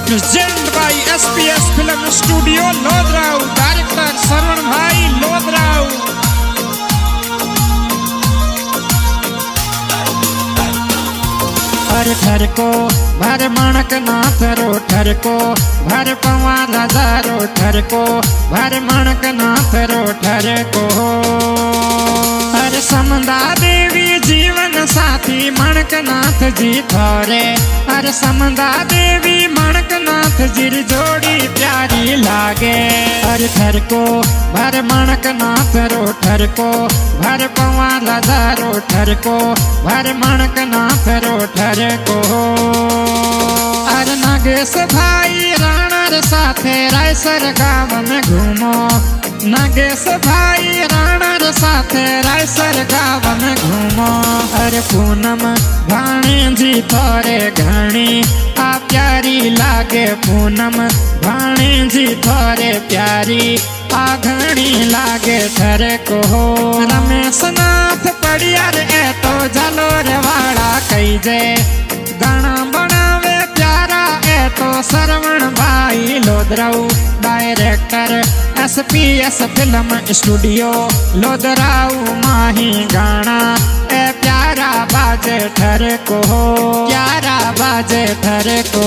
Present by SPS film studio Lodhrao, director Shravan भाई लोधराव। ठर को भर मणक नाथ रो, ठर को भर पवाला दारो, ठर को भर मणक नाथ रो, ठर को हर समदा देवी जीवन साथी मणक नाथ जी थोरे। हर समदा देवी मणक नाथ जी जोड़ी प्यारी लागे। हर ठर को भर मणक नाथ रो, ठर को भर पवाला दारो, ठर को भर मणक नाथ रो, ठर को हर नगेश भाई राणा साथे रायसर गाँव में घूमो। नगेश भाई राणा साथे रायसर गाँव में घूमो। अरे पूनम भाणी जी थोरे घणी आ प्यारी लागे। पूनम भाणी जी थोरे प्यारी आ घणी लागे। ठर को रमेश नाथ पड़ियार ए तो जलोर वाला कही जे। गाना बनावे प्यारा ए तो श्रवण भाई लोधराव, डायरेक्टर SPS फिल्म स्टूडियो लोधराव। माही गाना ए प्यारा बाजे ठर को, प्यारा बाजे ठर को।